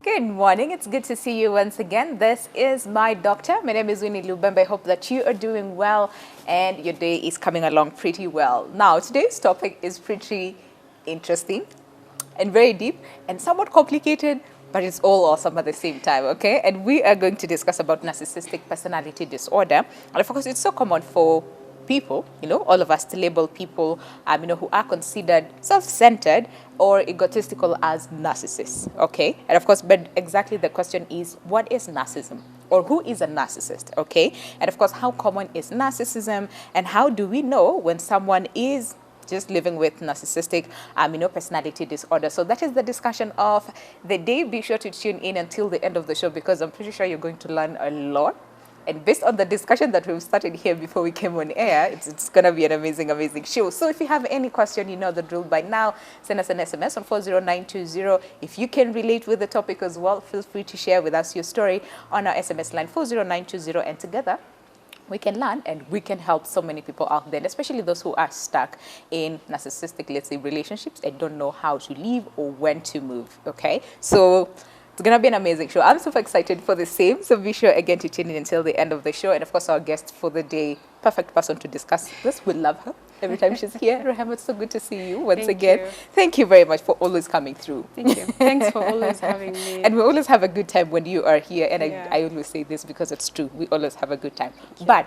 Good morning. It's good to see you once again. This is my doctor. My name is Winnie Lubembe. I hope that you are doing well and your day is coming along pretty well. Now, today's topic is pretty interesting and very deep and somewhat complicated, but it's all awesome at the same time, okay? And we are going to discuss about narcissistic personality disorder. And of course, it's so common for people, all of us to label people, who are considered self-centered or egotistical as narcissists, okay? And of course, but exactly the question is, what is narcissism? Or who is a narcissist, okay? And of course, how common is narcissism? And how do we know when someone is just living with narcissistic, personality disorder? So that is the discussion of the day. Be sure to tune in until the end of the show because I'm pretty sure you're going to learn a lot. And based on the discussion that we've started here before we came on air, it's going to be an amazing, amazing show. So if you have any question, you know the drill by now. Send us an SMS on 40920. If you can relate with the topic as well, feel free to share with us your story on our SMS line 40920. And together, we can learn and we can help so many people out there, especially those who are stuck in narcissistic, let's say, relationships and don't know how to leave or when to move, okay? So it's going to be an amazing show. I'm super excited for the same. So be sure again to tune in until the end of the show. And of course, our guest for the day, perfect person to discuss this. We love her every time she's here. Rahama, it's so good to see you once again. Thank you very much for always coming through. Thank you. Thanks for always having me. And we always have a good time when you are here. And I always say this because it's true. We always have a good time. But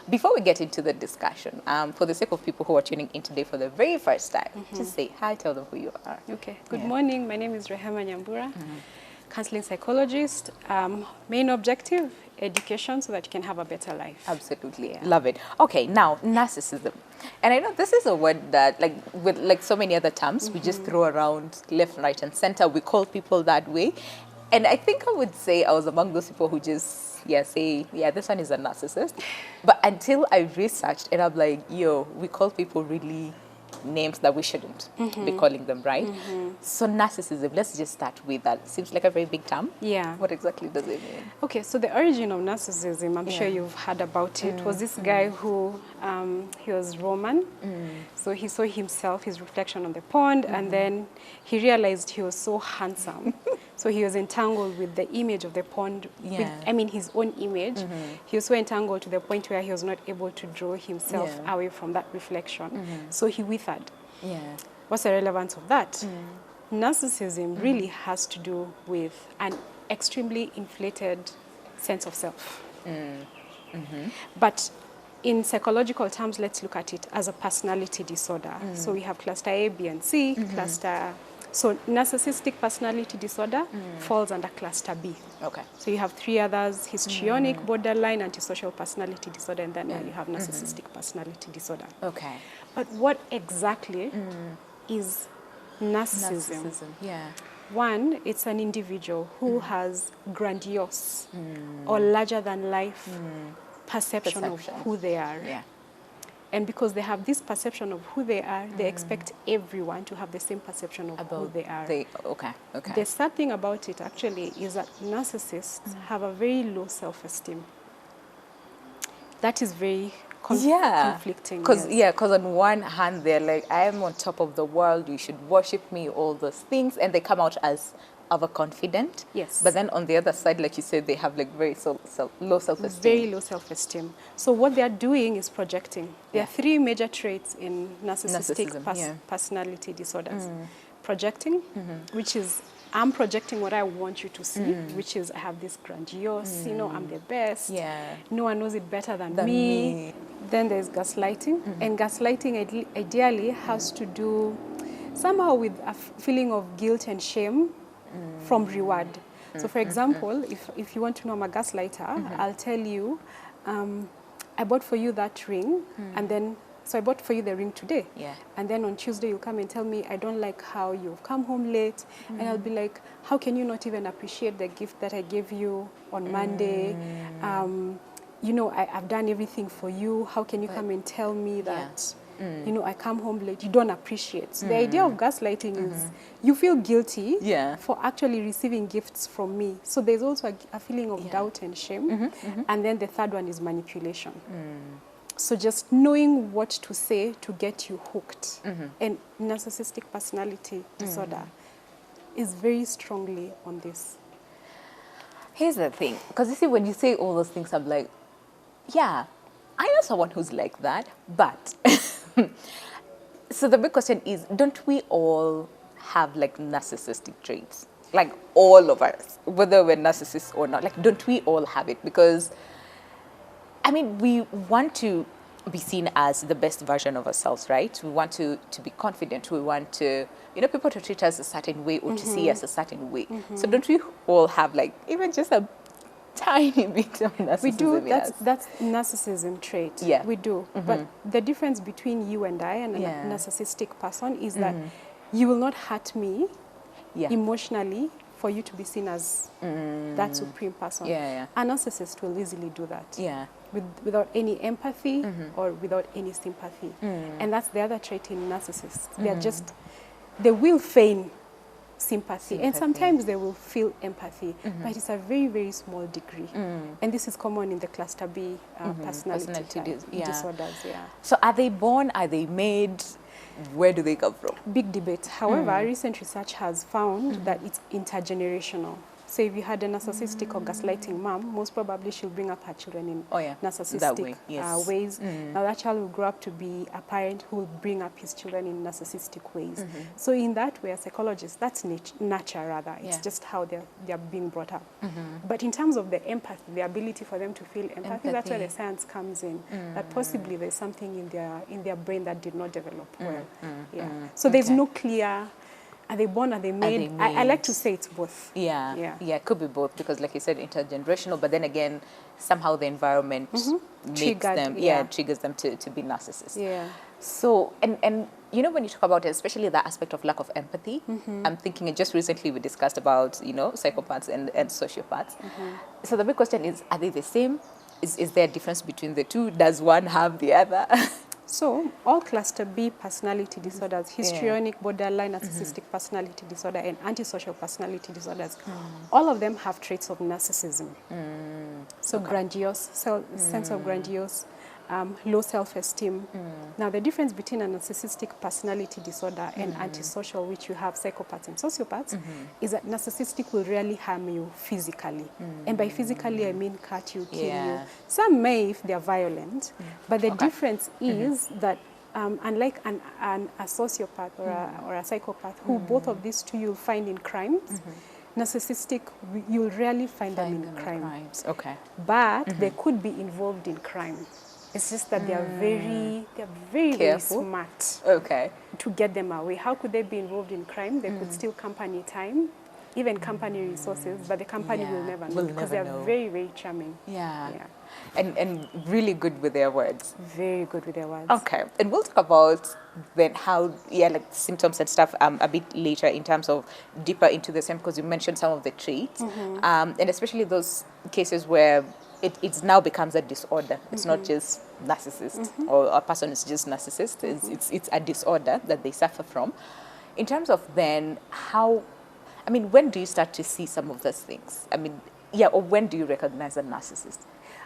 before we get into the discussion, for the sake of people who are tuning in today for the very first time, just say hi, tell them who you are. Okay. Good morning. My name is Rehema Nyambura. Counseling psychologist. Main objective, education so that you can have a better life. Absolutely. Love it. Okay, now narcissism. And I know this is a word that with so many other terms, we just throw around left, right, and center. We call people that way. And I think I would say I was among those people who just say, this one is a narcissist. But until I researched and I'm like, we call people really names that we shouldn't be calling them, right? So narcissism, let's just start with that. Seems like a very big term. Yeah. What exactly does it mean? Okay, so the origin of narcissism, I'm sure you've heard about it, was this guy who, he was Roman. So he saw himself, his reflection on the pond, and then he realized he was so handsome. So he was entangled with the image of the pond, his own image. He was so entangled to the point where he was not able to draw himself away from that reflection. So he withered. What's the relevance of that? Narcissism really has to do with an extremely inflated sense of self. But in psychological terms, let's look at it as a personality disorder. So we have cluster A, B, and C, So narcissistic personality disorder falls under cluster B. Okay. So you have three others: histrionic, borderline, antisocial personality disorder, and then you have narcissistic personality disorder. Okay. But what exactly is narcissism? One, it's an individual who has grandiose or larger than life perception of who they are. And because they have this perception of who they are, they expect everyone to have the same perception of who they are. The sad thing about it actually is that narcissists have a very low self-esteem. That is very conflicting. Because on one hand, they're like, I am on top of the world, you should worship me, all those things. And they come out as overconfident. Yes. But then on the other side, like you said, they have very low self-esteem. Very low self-esteem. So what they are doing is projecting. There are three major traits in narcissistic personality disorders. Projecting, which is I'm projecting what I want you to see, which is I have this grandiose, I'm the best. No one knows it better than me. Then there's gaslighting. And gaslighting ideally has to do somehow with a feeling of guilt and shame from reward. So for example, if you want to know I'm a gaslighter, I'll tell you, I bought for you that ring, and then so I bought for you the ring today. And then on Tuesday you'll come and tell me, I don't like how you've come home late. And I'll be like, how can you not even appreciate the gift that I gave you on Monday? I've done everything for you. How can you come and tell me that, I come home late? You don't appreciate. So the idea of gaslighting is you feel guilty for actually receiving gifts from me. So there's also a feeling of doubt and shame. And then the third one is manipulation. So just knowing what to say to get you hooked. And narcissistic personality disorder is very strongly on this. Here's the thing, because you see, when you say all those things, I'm like, yeah, I know someone who's like that, but so the big question is, don't we all have like narcissistic traits? Like all of us, whether we're narcissists or not, like don't we all have it? Because I mean, we want to be seen as the best version of ourselves, right? We want to be confident. We want to, people to treat us a certain way or to see us a certain way. So don't we all have like even just a tiny bit of narcissism? We do. In us? That's narcissism trait. Yeah. We do. But the difference between you and I and a narcissistic person is that you will not hurt me emotionally for you to be seen as that supreme person. Yeah. A narcissist will easily do that. Yeah. Without any empathy or without any sympathy. And that's the other trait in narcissists. They will feign sympathy, and sometimes they will feel empathy, but it's a very, very small degree. And this is common in the cluster B personality disorders. Yeah. So are they born? Are they made? Where do they come from? Big debate. However, recent research has found that it's intergenerational. So if you had a narcissistic or gaslighting mom, most probably she'll bring up her children in narcissistic ways. Now that child will grow up to be a parent who will bring up his children in narcissistic ways. So in that way, as psychologists, that's nature rather. It's just how they're being brought up. But in terms of the empathy, the ability for them to feel empathy, that's where the science comes in. That possibly there's something in their brain that did not develop well. So there's no clear. Are they born? Are they made? I like to say it's both. Yeah, it could be both because, like you said, intergenerational. But then again, somehow the environment makes them, triggers them to be narcissists. Yeah. So, and when you talk about it, especially the aspect of lack of empathy, I'm thinking just recently we discussed about psychopaths and sociopaths. So the big question is, are they the same? Is there a difference between the two? Does one have the other? So, all cluster B personality disorders, histrionic, borderline, narcissistic personality disorder, and antisocial personality disorders, all of them have traits of narcissism. So, grandiose, sense of grandiose, low self-esteem. Now, the difference between a narcissistic personality disorder and antisocial, which you have psychopaths and sociopaths, is that narcissistic will rarely harm you physically. And by physically, I mean cut you, kill you. Some may if they're violent, but the difference is that unlike a sociopath or a psychopath, who both of these two you'll find in crimes, narcissistic, you'll rarely find them in crimes. Okay. But they could be involved in crime. It's just that they are very smart. Okay. To get them away. How could they be involved in crime? They could steal company time, even company resources, but the company will never know because they are very, very charming. Yeah. And really good with their words. Very good with their words. Okay. And we'll talk about then how, like symptoms and stuff a bit later in terms of deeper into the same, because you mentioned some of the traits, and especially those cases where it now becomes a disorder. It's not just narcissist or a person is just narcissist. It's a disorder that they suffer from. In terms of then when do you start to see some of those things? Or when do you recognize a narcissist?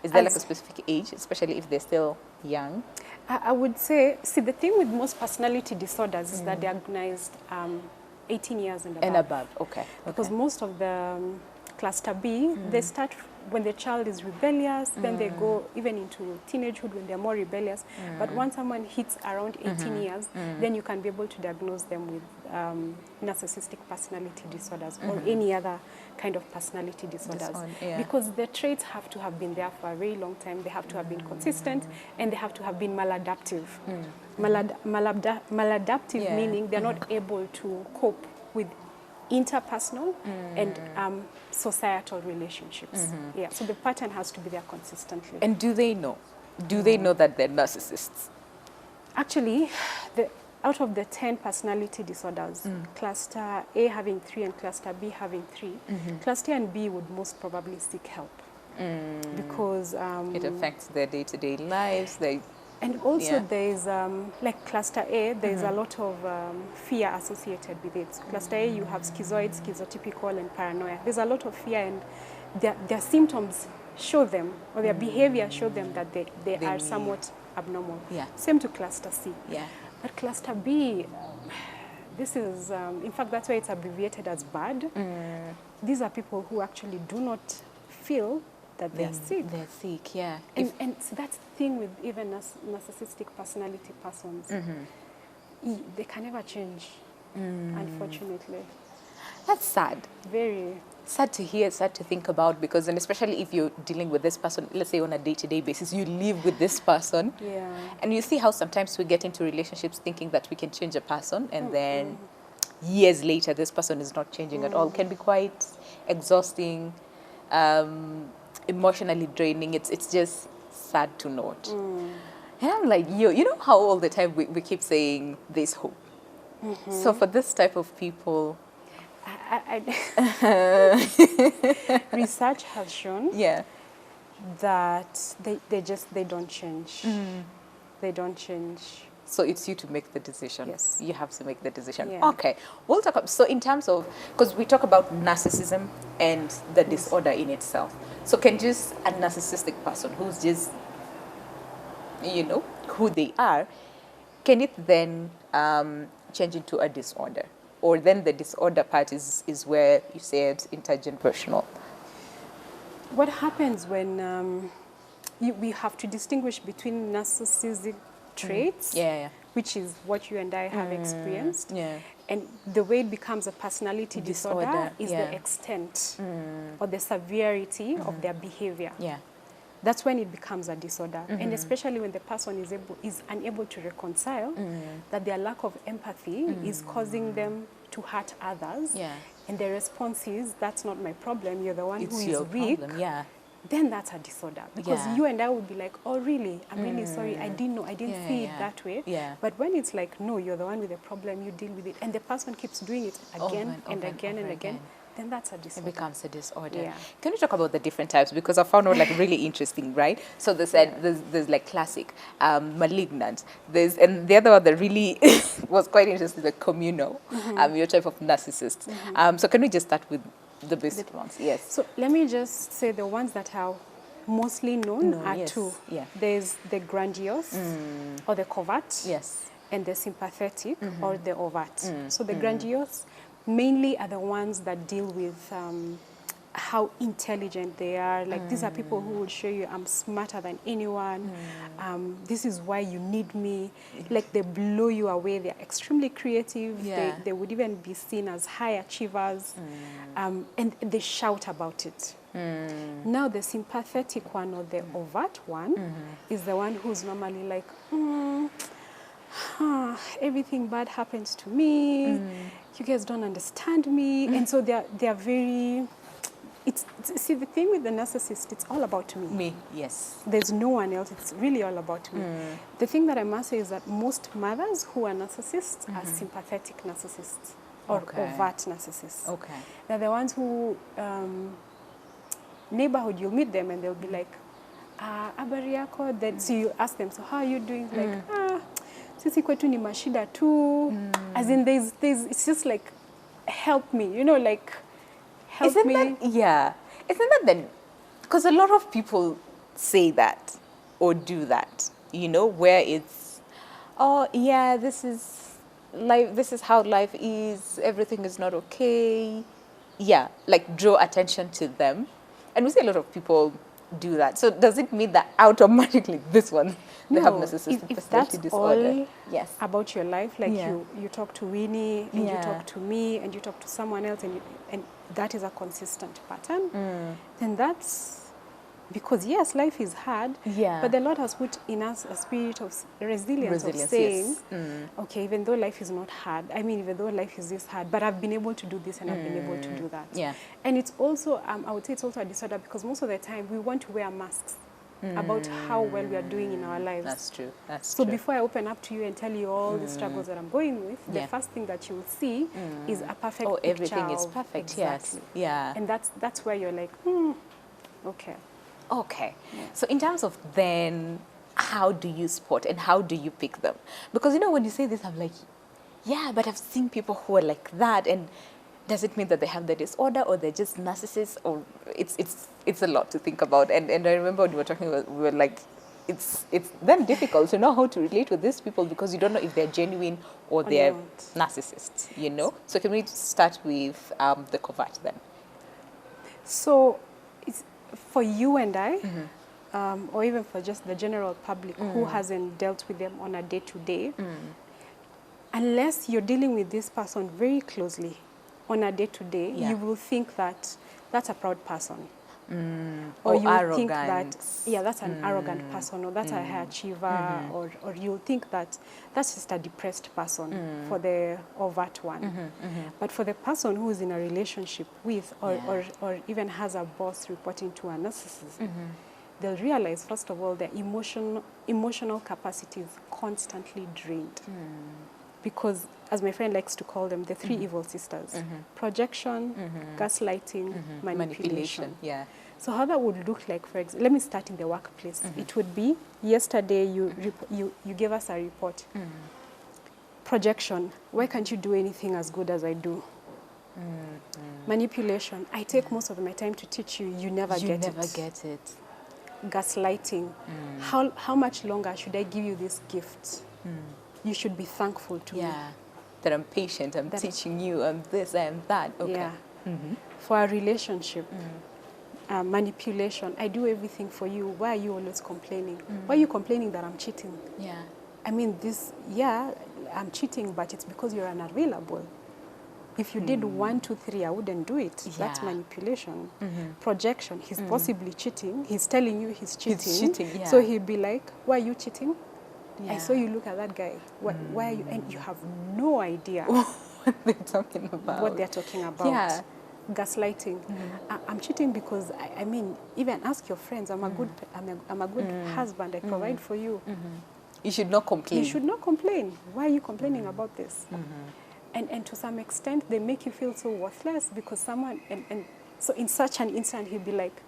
Is there like a specific age, especially if they're still young? I would say, the thing with most personality disorders is that they're diagnosed 18 years and above. And above, okay. Because most of the cluster B, they start when the child is rebellious, then they go even into teenagehood when they're more rebellious. But once someone hits around 18 years, then you can be able to diagnose them with narcissistic personality disorders or any other kind of personality disorders. Because the traits have to have been there for a very long time. They have to have been consistent, and they have to have been maladaptive. Maladaptive meaning they're not able to cope with interpersonal and societal relationships. So the pattern has to be there consistently. And do they know? Do they know that they're narcissists? Actually, out of the 10 personality disorders, cluster A having 3 and cluster B having 3, cluster A and B would most probably seek help. Because it affects their day-to-day lives. And also there's, like cluster A, there's a lot of fear associated with it. Cluster A, you have schizoid, schizotypical, and paranoia. There's a lot of fear, and their symptoms show them, or their behavior show them that they are somewhat abnormal. Same to cluster C. But cluster B, this is, in fact, that's why it's abbreviated as BAD. These are people who actually do not feel that they're sick. They're sick, yeah. And so that's the thing with even narcissistic personality persons. They can never change, unfortunately. That's sad. Very. Sad to hear, sad to think about, because, and especially if you're dealing with this person, let's say on a day-to-day basis, you live with this person. Yeah. And you see how sometimes we get into relationships thinking that we can change a person, and then years later, this person is not changing at all. Can be quite exhausting, emotionally draining. It's just sad to note. And I'm like, you know how all the time we keep saying there's hope. So for this type of people, research has shown that they don't change. They don't change. So it's you to make the decision. Yes. You have to make the decision. Yeah. Okay. We'll talk about, so in terms of, because we talk about narcissism and the disorder in itself. So can just a narcissistic person who's just, you know, who they are, can it then change into a disorder? Or then the disorder part is where you said intergenerational. What happens when we have to distinguish between narcissistic traits, which is what you and I have experienced, and the way it becomes a personality disorder is the extent or the severity of their behavior. That's when it becomes a disorder. And especially when the person is unable to reconcile that their lack of empathy is causing them to hurt others. And the response is, that's not my problem, you're the one who is weak. Then that's a disorder. Because you and I would be like, oh really? I'm really sorry, I didn't know, I didn't see it that way. But when it's like, no, you're the one with the problem, you deal with it, and the person keeps doing it again and again, then that's a disorder. It becomes a disorder. Yeah. Can we talk about the different types? Because I found out like really interesting, right? So they said there's like classic, malignant. And the other one that really was quite interesting, the communal, your type of narcissist. So can we just start with the basic ones? Yes. So let me just say the ones that are mostly known are two. There's the grandiose or the covert. And the sympathetic or the overt. So the grandiose mainly are the ones that deal with how intelligent they are. Like these are people who will show you, I'm smarter than anyone. This is why you need me. Like they blow you away. They're extremely creative. They would even be seen as high achievers. And they shout about it. Now the sympathetic one or the overt one is the one who's normally like, everything bad happens to me. You guys don't understand me. And so they're very, see the thing with the narcissist, it's all about me. Me, yes. There's no one else, it's really all about me. The thing that I must say is that most mothers who are narcissists are sympathetic narcissists or overt narcissists. They're the ones who, neighborhood, you'll meet them and they'll be like, habari yako, then so you ask them, so how are you doing? Like, sisi kwetu ni mashida tu. As in there's it's just like, help me, you know, like help me. Isn't that then, because a lot of people say that or do that, you know, where it's, oh yeah, this is life, this is how life is, everything is not okay. Like draw attention to them. And we see a lot of people do that. So does it mean that automatically this one, they have narcissistic personality disorder? All about your life, like you talk to Winnie and you talk to me and you talk to someone else and that is a consistent pattern, then that's because yes, life is hard, but the Lord has put in us a spirit of resilience of saying, okay, even though life is not hard, I mean, even though life is this hard, but I've been able to do this and I've been able to do that. And it's also, I would say it's also a disorder because most of the time we want to wear masks about how well we are doing in our lives. That's true. So before I open up to you and tell you all the struggles that I'm going with, the first thing that you will see is a perfect picture. Everything is perfect, exactly. And that's where you're like, okay. So in terms of then, how do you spot and how do you pick them? Because, you know, when you say this, I'm like, yeah, but I've seen people who are like that. And does it mean that they have the disorder or they're just narcissists? Or it's a lot to think about. And I remember when we were talking about, we were like, it's then difficult to know how to relate with these people because you don't know if they're genuine or they're narcissists, you know? So can we start with the covert then? So for you and I, or even for just the general public who hasn't dealt with them on a day-to-day, unless you're dealing with this person very closely on a day-to-day, you will think that that's a proud person. Or you think that, that's an arrogant person, or that's a high achiever, or you'll think that that's just a depressed person for the overt one. But for the person who is in a relationship with, or even has a boss reporting to a narcissist, they'll realize, first of all, their emotional capacity is constantly drained. Because, as my friend likes to call them, the three evil sisters: projection, gaslighting, manipulation. Yeah. So how that would look like, for example, let me start in the workplace. It would be, yesterday you gave us a report. Projection: why can't you do anything as good as I do? Manipulation: I take most of my time to teach you, you never get it. Gaslighting: how much longer should I give you this gift? You should be thankful to me. That I'm patient, I'm teaching you, I'm this, I'm that. Okay. Yeah. For a relationship, manipulation: I do everything for you, why are you always complaining? Why are you complaining that I'm cheating? Yeah. I mean, I'm cheating, but it's because you're unavailable. If you did 1, 2, 3, I wouldn't do it. That's manipulation. Projection: he's possibly cheating. He's telling you he's cheating. So he'd be like, why are you cheating? I saw you look at that guy. Why are you? And you have no idea what they're talking about. Yeah. Gaslighting: I'm cheating because I mean, even ask your friends. I'm a good husband. I provide for you. You should not complain. You should not complain. Why are you complaining about this? And to some extent, they make you feel so worthless because someone, and so in such an instant, he'd be like,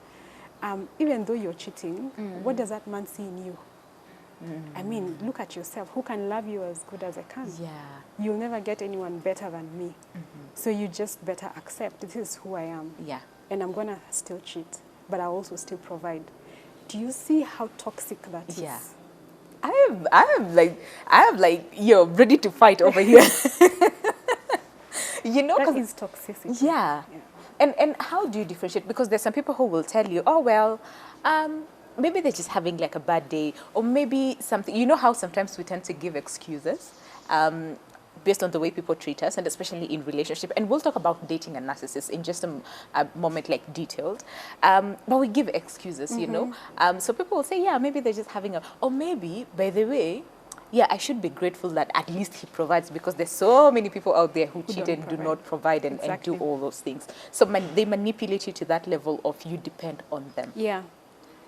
even though you're cheating, what does that man see in you? I mean, look at yourself. Who can love you as good as I can? Yeah. You'll never get anyone better than me. So you just better accept this is who I am. Yeah. And I'm going to still cheat, but I also still provide. Do you see how toxic that is? Yeah. I am like, you're ready to fight over here. You know, that is toxicity. Yeah. And how do you differentiate? Because there's some people who will tell you, oh, well, maybe they're just having like a bad day, or maybe something. You know how sometimes we tend to give excuses based on the way people treat us, and especially in relationship. And we'll talk about dating a narcissist in just a moment, like detailed. But we give excuses, you know. So people will say, yeah, maybe they're just having or maybe, by the way, yeah, I should be grateful that at least he provides, because there's so many people out there who cheat and do not provide and do all those things. So they manipulate you to that level of you depend on them. Yeah.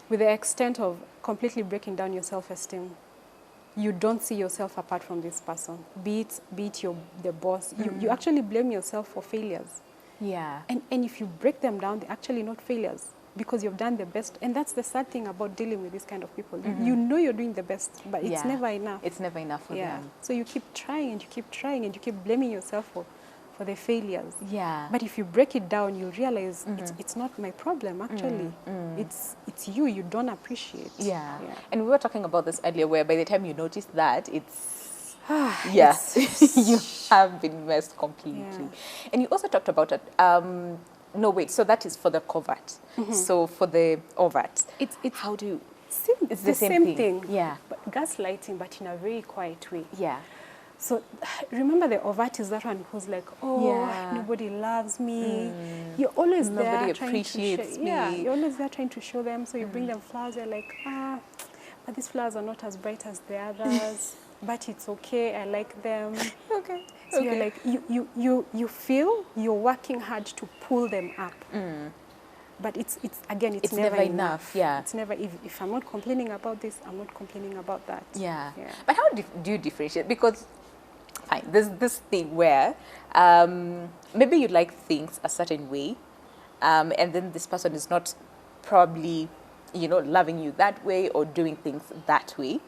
With the extent of completely breaking down your self-esteem. You don't see yourself apart from this person. Be it the boss. You actually blame yourself for failures. Yeah. And if you break them down, they're actually not failures, because you've done the best. And that's the sad thing about dealing with this kind of people. You know you're doing the best, but it's never enough. It's never enough for them. So you keep trying and you keep trying and you keep blaming yourself for the failures. Yeah. But if you break it down, you'll realize it's not my problem, actually. It's you. You don't appreciate. Yeah. And we were talking about this earlier, where by the time you notice that, it's you have been messed completely. Yeah. And you also talked about it. No, wait. So that is for the covert. So for the overt, it's how do you? It's the same thing. Yeah. But gaslighting, but in a very quiet way. Yeah. So remember, the overt is that one who's like, nobody loves me. You're always nobody there appreciates me. Yeah, you're always there trying to show them. So you bring them flowers. They're like, but these flowers are not as bright as the others. But it's okay. I like them. Okay. So you're like, you feel you're working hard to pull them up. But it's never enough. Yeah. It's never, if I'm not complaining about this, I'm not complaining about that. Yeah. But how do you differentiate? Because fine, there's this thing where maybe you like things a certain way, and then this person is not probably, loving you that way or doing things that way.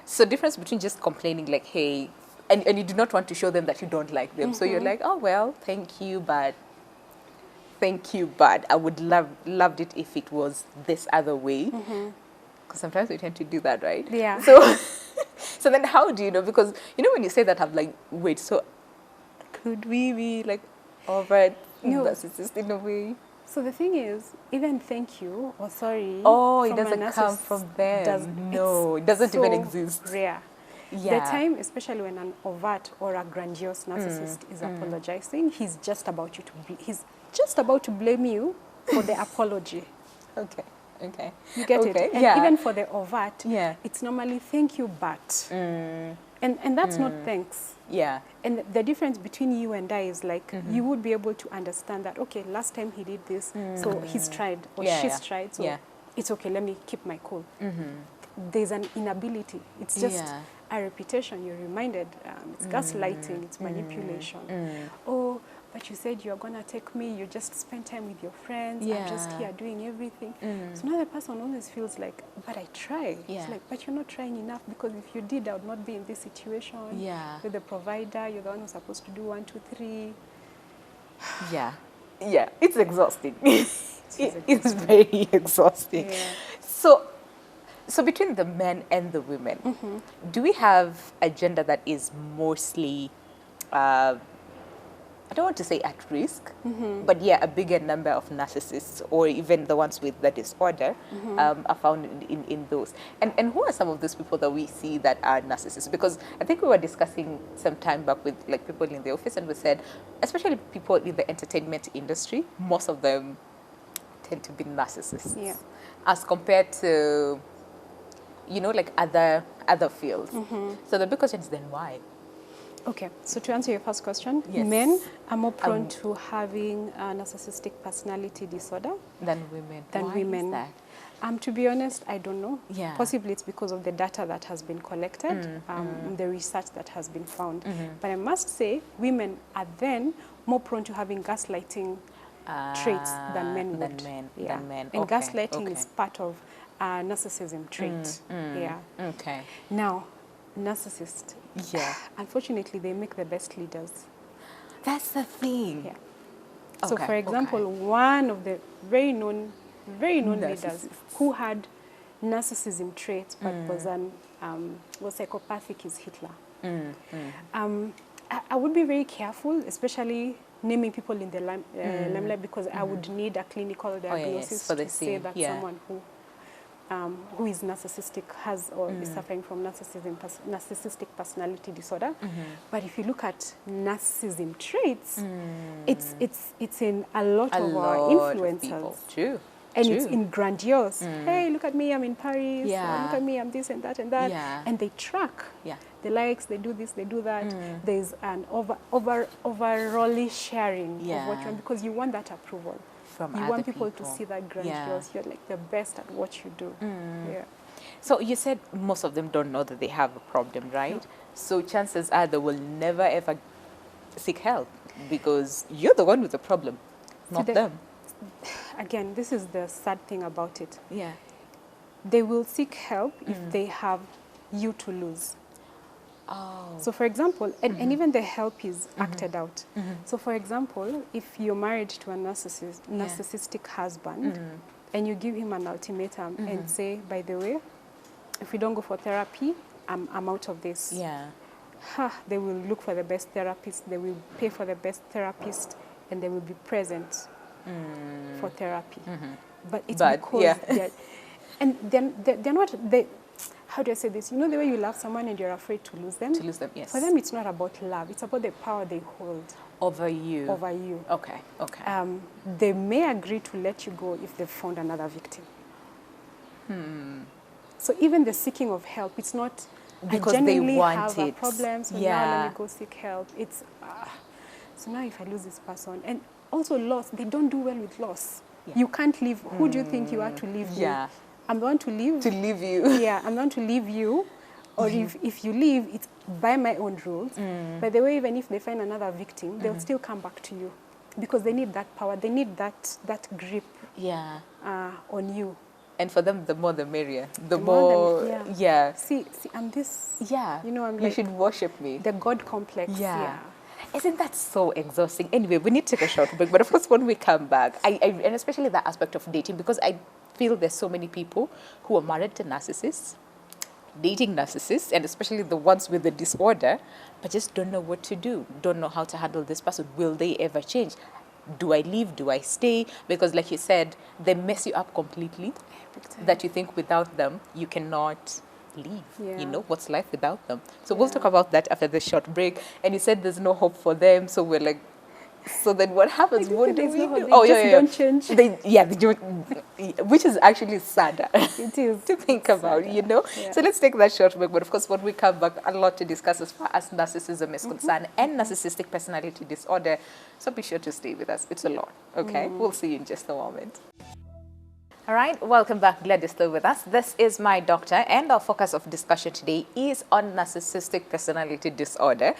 So difference between just complaining like, hey, and you do not want to show them that you don't like them. So you're like, oh, well, thank you, but I would loved it if it was this other way. Because sometimes we tend to do that, right? Yeah. So then how do you know? Because, when you say that, I'm like, wait, so could we be like overt narcissist in a way? So the thing is, even thank you or sorry Oh, it from a doesn't come narcissist from them. No, it doesn't so even exist. rare. Yeah. The time, especially when an overt or a grandiose narcissist is apologizing, he's just about to blame you for the apology. Okay. Okay. You get okay. it? And yeah. even for the overt, Yeah. it's normally thank you, but. And that's not thanks. Yeah. And the difference between you and I is like, you would be able to understand that, okay, last time he did this, so he's tried or Yeah, she's yeah. tried, so Yeah. it's okay, let me keep my cool. There's an inability. It's just Yeah. a repetition. You're reminded, it's gaslighting, it's manipulation. Oh, but you said you're going to take me, you just spend time with your friends, I'm just Yeah. here doing everything. So now the person always feels like, but I try. Yeah. It's like, but you're not trying enough, because if you did, I would not be in this situation. Yeah. You're the provider, you're the one who's supposed to do 1, 2, 3. Yeah. Yeah. It's exhausting. It's exhausting. very exhausting. Yeah. So between the men and the women, do we have a gender that is mostly, I don't want to say at risk, but yeah, a bigger number of narcissists, or even the ones with the disorder, are found in those? And who are some of those people that we see that are narcissists? Because I think we were discussing some time back with like people in the office, and we said, especially people in the entertainment industry, most of them tend to be narcissists, Yeah. as compared to, you know, like other fields. So the big question is then why? Okay, so to answer your first question, Yes. men are more prone to having a narcissistic personality disorder Than women. than Why women. is that? To be honest, I don't know. Yeah. Possibly it's because of the data that has been collected, the research that has been found. But I must say, women are then more prone to having gaslighting traits than men would. Than Yeah. men. And Okay, gaslighting okay. is part of narcissism trait. Yeah. Okay. Now, narcissists, Yeah. unfortunately, they make the best leaders. That's the thing. Yeah. So, Okay, for example, okay. one of the very known leaders Narcissists. who had narcissism traits but was psychopathic is Hitler. I would be very careful, especially naming people in the limelight, because I would need a clinical diagnosis for the to say same, that yeah. someone who is narcissistic has or is suffering from narcissistic personality disorder. But if you look at narcissism traits, it's in a lot of our influencers. People. True. And True. it's in grandiose. Hey, look at me, I'm in Paris. Yeah. Or look at me, I'm this and that and that. Yeah. And they track Yeah. the likes, they do this, they do that. There's an overall sharing of what you want, because you want that approval. From you other want people to see that grandiose. Yeah. You're like the best at what you do. Yeah. So you said most of them don't know that they have a problem, right? So chances are they will never ever seek help because you're the one with the problem, not them. Again, this is the sad thing about it. Yeah. They will seek help if they have you to lose. Oh. So for example, and even the help is acted out. So for example, if you're married to a narcissistic husband and you give him an ultimatum and say, by the way, if we don't go for therapy, I'm out of this. Yeah. They will look for the best therapist, they will pay for the best therapist, and they will be present for therapy. But it's because they're not, how do I say this? You know the way you love someone and you're afraid to lose them? To lose them, yes. For them, it's not about love. It's about the power they hold Over you. over you. Okay. Okay. They may agree to let you go if they've found another victim. So even the seeking of help, it's not Because I genuinely they want have it. a problem, so now let me go seek help. It's so now if I lose this person, and also loss, they don't do well with loss. Yeah. You can't leave. Who do you think you are to leave me? Yeah. I'm the one to leave. To leave you. Yeah, I'm the one to leave you. Or if you leave, it's by my own rules. By the way, even if they find another victim, they'll still come back to you because they need that power. They need that grip Yeah. on you. And for them, the more the merrier. The more more, the- yeah. See, I'm this. Yeah. You know, I'm You like should worship me. the God complex. Yeah. Isn't that so exhausting? Anyway, we need to take a short break. But of course, when we come back, and especially the aspect of dating, because I feel there's so many people who are married to narcissists, dating narcissists, and especially the ones with the disorder, but just don't know what to do, don't know how to handle this person. Will they ever change? do I leave? Do I stay? Because like you said, they mess you up completely, that you think without them, you cannot leave. Yeah. You know, what's life without them? So we'll talk about that after this short break. And you said there's no hope for them. So we're like, so then what happens? What do we do? Oh, yeah, don't change. They don't, which is actually sadder. It is. To think about, you know. Yeah. So let's take that short break. But of course, when we come back, a lot to discuss as far as narcissism is concerned and narcissistic personality disorder. So be sure to stay with us. It's a lot. Okay, we'll see you in just a moment. All right, welcome back. Glad you're still with us. This is My Doctor, and our focus of discussion today is on narcissistic personality disorder.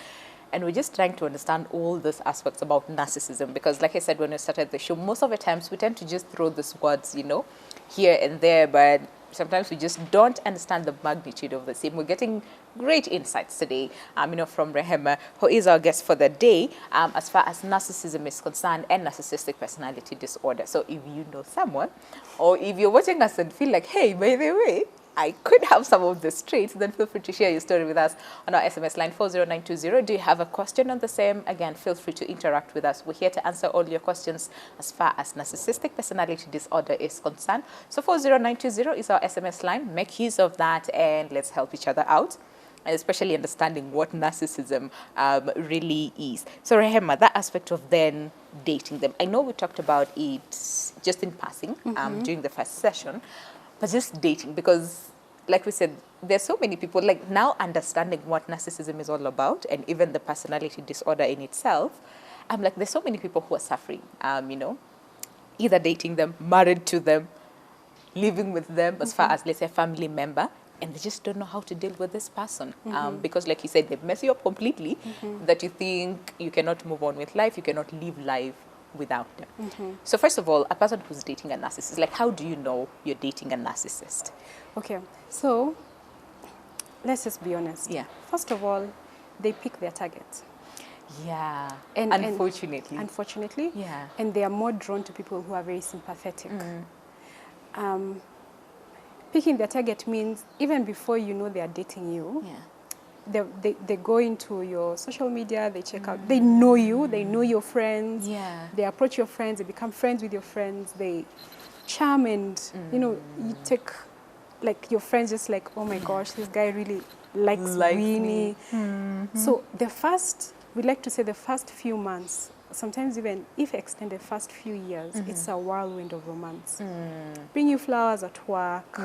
And we're just trying to understand all these aspects about narcissism because, like I said when we started the show, most of the times we tend to just throw these words, you know, here and there, but sometimes we just don't understand the magnitude of the same. We're getting great insights today, you know, from Rehema, who is our guest for the day, as far as narcissism is concerned and narcissistic personality disorder. So if you know someone, or if you're watching us and feel like, hey, by the way, I could have some of these traits, then feel free to share your story with us on our SMS line 40920. Do you have a question on the same? Again, feel free to interact with us. We're here to answer all your questions as far as narcissistic personality disorder is concerned. So 40920 is our SMS line. Make use of that and let's help each other out, especially understanding what narcissism really is. So Rehema, that aspect of then dating them. I know we talked about it just in passing during the first session, but just dating, because like we said, there's so many people, like now understanding what narcissism is all about and even the personality disorder in itself, I'm like, there's so many people who are suffering, you know, either dating them, married to them, living with them as far as, let's say, a family member, and they just don't know how to deal with this person because, like you said, they mess you up completely that you think you cannot move on with life, you cannot live life without them. So first of all, a person who's dating a narcissist, like how do you know you're dating a narcissist? Okay, so let's just be honest. Yeah. First of all, they pick their target. Yeah. And unfortunately. Unfortunately. Yeah. And they are more drawn to people who are very sympathetic. Picking their target means even before you know they are dating you, they go into your social media, they check out, they know you, they know your friends, they approach your friends, they become friends with your friends, they charm and, you know, you take, like, your friends just like, oh my gosh, this guy really likes Winnie. So we like to say the first few months, sometimes even if extended first few years, it's a whirlwind of romance. Bring you flowers at work,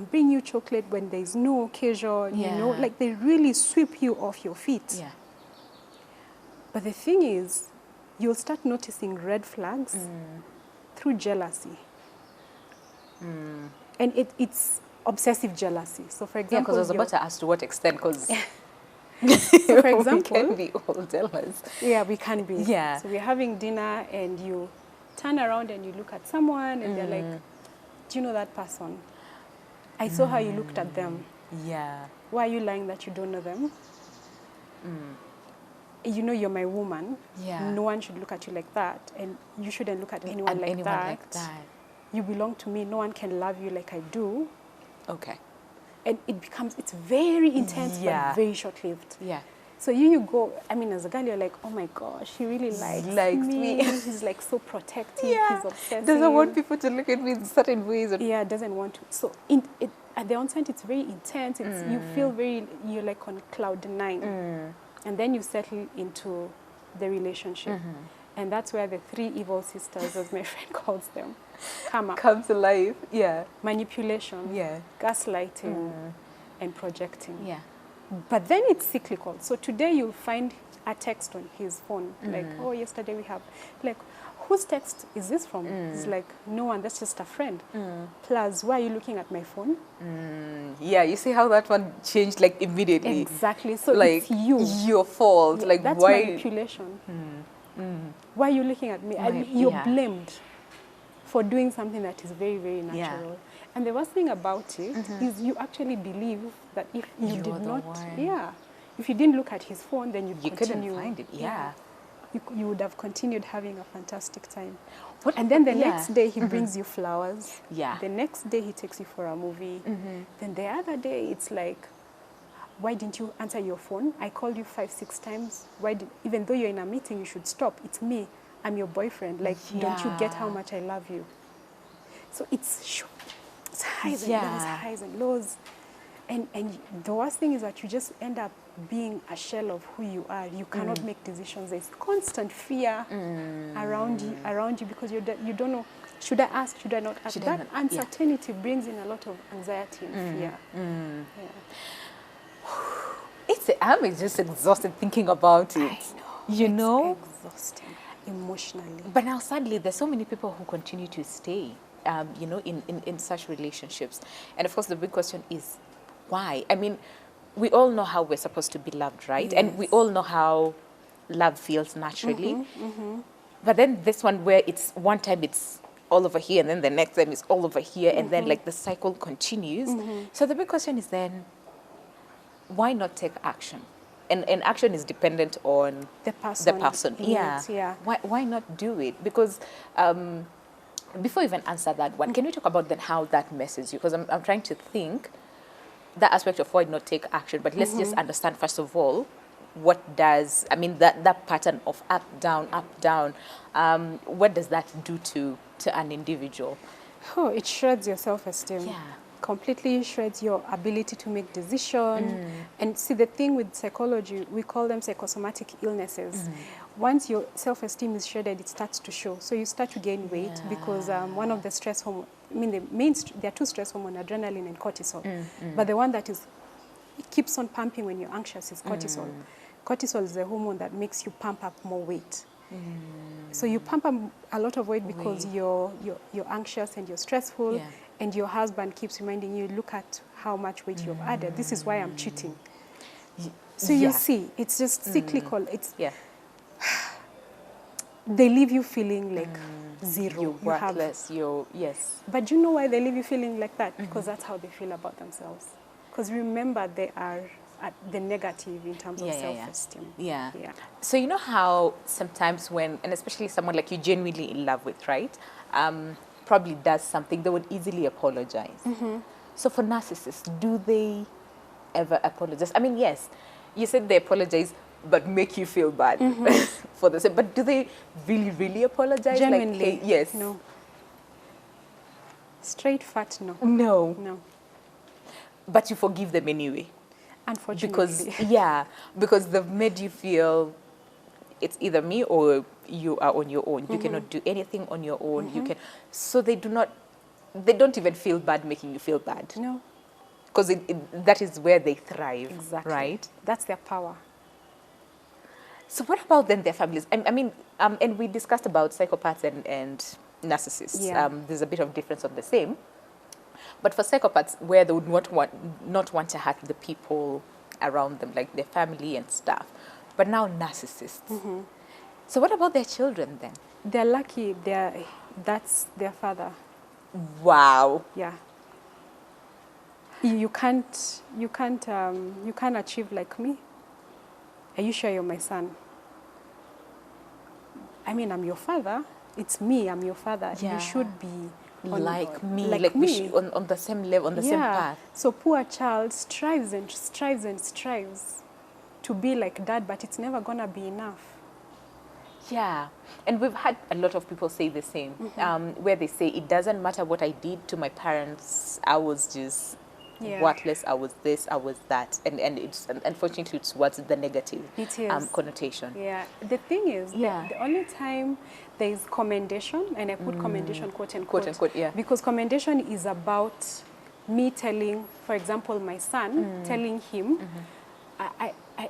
bring you chocolate when there's no occasion, you know, like they really sweep you off your feet. But the thing is, you'll start noticing red flags through jealousy. And it's obsessive jealousy. So for example, because I was about to ask to what extent, because so for example, we can be all jealous. Yeah, we can be. Yeah. So we're having dinner and you turn around and you look at someone and they're like, do you know that person? I saw how you looked at them. Yeah. Why are you lying that you don't know them? You know you're my woman. Yeah. No one should look at you like that. And you shouldn't look at anyone like that. You belong to me. No one can love you like I do. Okay. And it's very intense, but very short-lived. Yeah. So you go, I mean, as a girl, you're like, oh my gosh, he really likes me. He's like so protective, he's obsessive. Doesn't want people to look at me in certain ways. Yeah, doesn't want to. So at the onset, it's very intense. You feel you're like on cloud 9. And then you settle into the relationship. And that's where the 3 evil sisters, as my friend calls them, come to life. Yeah. Manipulation, gaslighting, and projecting. Yeah. But then it's cyclical. So today you'll find a text on his phone, like, oh, yesterday we have, like, whose text is this from? It's like, no one, that's just a friend. Plus, why are you looking at my phone? Yeah, you see how that one changed, like, immediately. Exactly. So like, it's you. Your fault. Like, that's why? Manipulation. Why are you looking at me? You're blamed for doing something that is very, very natural. And the worst thing about it is you actually believe that if you did not, if you didn't look at his phone, then you couldn't find it. You would have continued having a fantastic time. And then the next day he brings you flowers. The next day he takes you for a movie. Then the other day it's like, why didn't you answer your phone? I called you 5, 6 times. Even though you're in a meeting, you should stop. It's me. I'm your boyfriend. Like, don't you get how much I love you? So it's highs and lows, highs and lows. And the worst thing is that you just end up being a shell of who you are. You cannot make decisions. There's constant fear around you because you don't know, should I ask, should I not ask? That uncertainty brings in a lot of anxiety and fear. I'm just exhausted thinking about it. I know. It's exhausting emotionally. But now sadly, there's so many people who continue to stay, in such relationships. And of course, the big question is, why? I mean, we all know how we're supposed to be loved, right? Yes. And we all know how love feels naturally. But then this one where it's one time it's all over here and then the next time it's all over here and then like the cycle continues. So the big question is then, why not take action? And action is dependent on the person. Yeah. Why not do it? Because before you even answer that one, can we talk about then how that messes you? Because I'm trying to think that aspect of why not take action, but let's just understand first of all, what does, that pattern of up, down, what does that do to an individual? Oh, it shreds your self-esteem. Yeah. Completely shreds your ability to make decisions. And see, the thing with psychology, we call them psychosomatic illnesses. Once your self-esteem is shredded, it starts to show. So you start to gain weight because one of the stress hormones, there are two stress hormones, adrenaline and cortisol. But the one that it keeps on pumping when you're anxious is cortisol. Cortisol is the hormone that makes you pump up more weight. So you pump up a lot of weight because you're anxious and you're stressful, and your husband keeps reminding you, look at how much weight you've added. This is why I'm cheating. So you see, it's just cyclical. It's they leave you feeling like zero. You're worthless. Yes. But do you know why they leave you feeling like that? Because that's how they feel about themselves. Because remember, they are at the negative in terms of self-esteem. Yeah. So you know how sometimes when, and especially someone like you genuinely in love with, right? Probably does something, they would easily apologize. So for narcissists, do they ever apologize? I mean, yes, you said they apologize, but make you feel bad for the same. But do they really, really apologize? Genuinely? Like, hey, yes. No. Straight fat, no. No. But you forgive them anyway. Unfortunately. Because they've made you feel it's either me or you are on your own. You cannot do anything on your own. So they don't even feel bad making you feel bad. No. Because that is where they thrive. Exactly. Right? That's their power. So what about then their families? And we discussed about psychopaths and narcissists. Yeah. There's a bit of difference on the same. But for psychopaths, where they would not want to hurt the people around them, like their family and stuff. But now narcissists. So what about their children then? They're lucky. That's their father. Wow. Yeah. You can't achieve like me. Are you sure you're my son? I'm your father. It's me. I'm your father. Yeah. You should be like me. Like we me. should, on the same level, on the same path. So poor child strives and strives and strives to be like dad, but it's never gonna be enough. Yeah, and we've had a lot of people say the same, where they say it doesn't matter what I did to my parents, I was just worthless, I was this, I was that, and unfortunately it's what's the negative connotation. Yeah, the thing is, the only time there is commendation, and I put commendation quote unquote, because commendation is about me telling, for example, my son, telling him,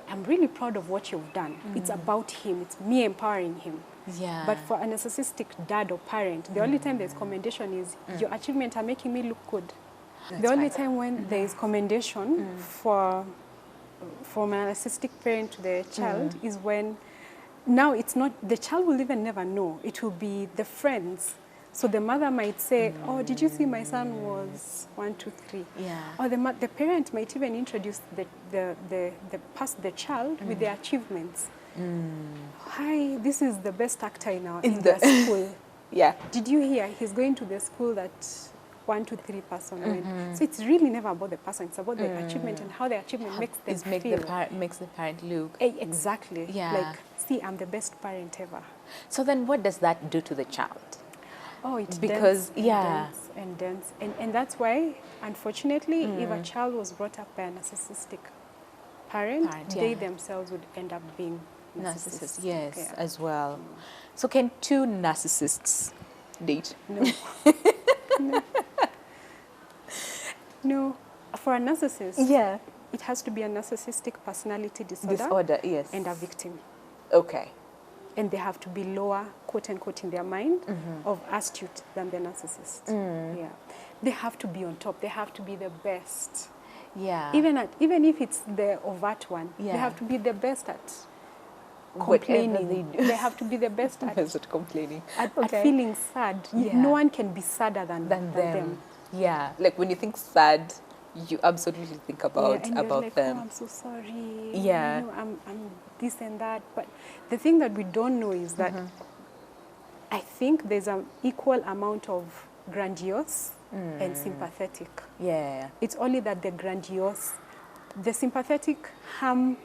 I'm really proud of what you've done. It's about him. It's me empowering him. Yeah. But for a narcissistic dad or parent, the only time there's commendation is your achievements are making me look good. That's the only time when there is commendation from a narcissistic parent to the child is when now it's not, the child will even never know. It will be the friends. So the mother might say, oh, did you see my son was 1, 2, 3? Yeah. Or the parent might even introduce the child with their achievements. Hi, this is the best actor in the school. Yeah. Did you hear? He's going to the school that 1, 2, 3 person went. So it's really never about the person. It's about the achievement and how the achievement makes them feel. Makes the parent look. Exactly. Yeah. Like, see, I'm the best parent ever. So then what does that do to the child? Oh, it Because, dents yeah. and dents. And that's why, unfortunately, if a child was brought up by a narcissistic parent, they yeah. themselves would end up being Narcissist, narcissistic. yes, Yeah. as well. So can two narcissists date? No. No. No. For a narcissist, Yeah. it has to be a narcissistic personality Disorder, yes. and a victim. Okay. And they have to be lower, quote unquote, in their mind of astute than the narcissist. Yeah. They have to be on top. They have to be the best. Yeah. Even if it's the overt one, Yeah. they have to be the best at Whatever complaining. they do. They have to be the best at, Is it complaining? at Okay. feeling sad. Yeah. No one can be sadder than Them. Yeah. Like when you think sad, you absolutely think about and you're like, them. oh, I'm so sorry. Yeah. You know, I'm this and that. But the thing that we don't know is that I think there's an equal amount of grandiose and sympathetic. Yeah. It's only that the sympathetic harm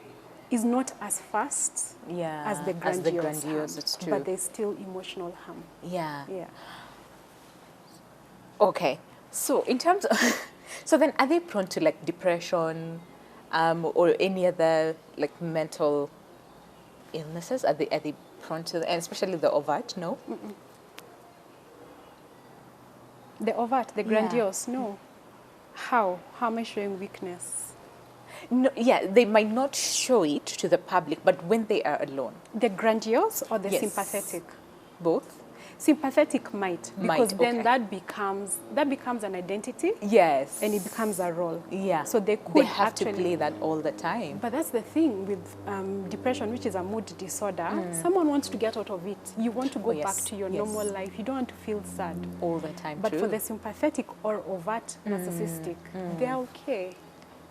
is not as fast Yeah. as the grandiose, harm, it's true. but there's still emotional harm. Yeah. Yeah. Okay. So in terms of, so then are they prone to like depression, or any other like mental illnesses? Are they prone to, and especially the overt? No. The overt, the grandiose, no. How am I showing weakness? No. Yeah, they might not show it to the public, but when they are alone, The grandiose or the Yes. sympathetic? both. Sympathetic might, because then okay. that becomes an identity Yes. and it becomes a role. Yeah. So they could They have actually to play that all the time. But that's the thing with depression, which is a mood disorder. Someone wants to get out of it. You want to go yes, back to your yes. normal life. You don't want to feel sad. All the time. But true. for the sympathetic or overt narcissistic, they're okay.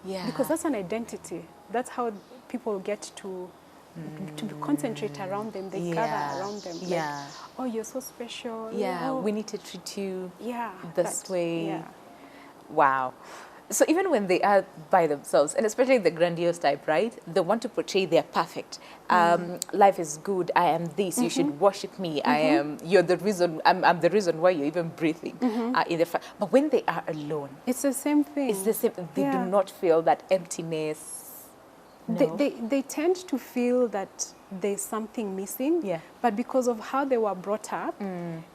yeah. Because that's an identity. That's how people get to concentrate around them. They Yeah. gather around them. Yeah. Like, oh, you're so special. Yeah, Oh, we need to treat you yeah, this that- way. Yeah. Wow. So even when they are by themselves, and especially the grandiose type, right? They want to portray they're perfect. Life is good. I am this. You should worship me. I am. You're the reason. I'm the reason why you're even breathing. But when they are alone, It's the same thing. it's the same. They Yeah. do not feel that emptiness. No. They tend to feel that there's something missing, Yeah. but because of how they were brought up,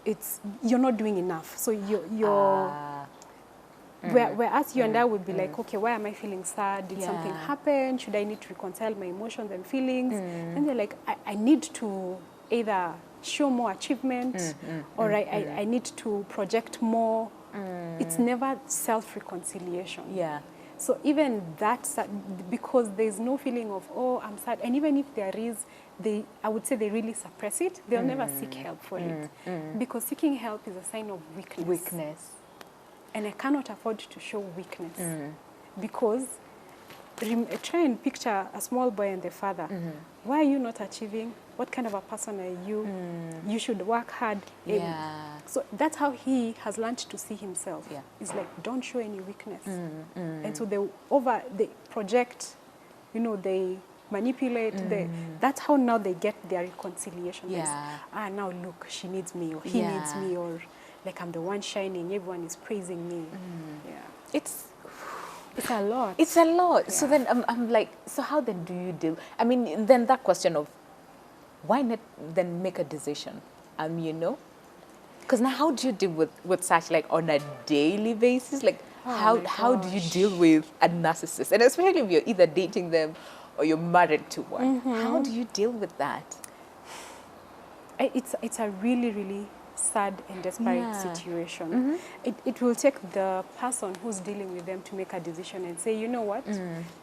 it's you're not doing enough. So you're whereas you and I would be like, okay, why am I feeling sad? Did something Yeah. happen? Should I need to reconcile my emotions and feelings? And they're like, I need to either show more achievement or I need to project more. It's never self-reconciliation. Yeah. So even that, because there's no feeling of, oh, I'm sad, and even if there is, I would say they really suppress it. They'll never seek help for it. Because seeking help is a sign of weakness. And I cannot afford to show weakness. Because try and picture a small boy and the father. Why are you not achieving? What kind of a person are you? You should work hard. Yeah. So that's how he has learned to see himself. Yeah. It's like, don't show any weakness. And so they project, they manipulate. That's how now they get their reconciliation. Yeah. Now look, she needs me, or he needs me, or like I'm the one shining, everyone is praising me. Yeah. It's a lot. It's a lot. Yeah. So then I'm like, so how then do you deal? I mean, then that question of why not then make a decision? Because now how do you deal with such like on a daily basis? Like how do you deal with a narcissist? And especially if you're either dating them or you're married to one. How do you deal with that? It's a really, really sad and desperate situation. It will take the person who's dealing with them to make a decision and say, you know what,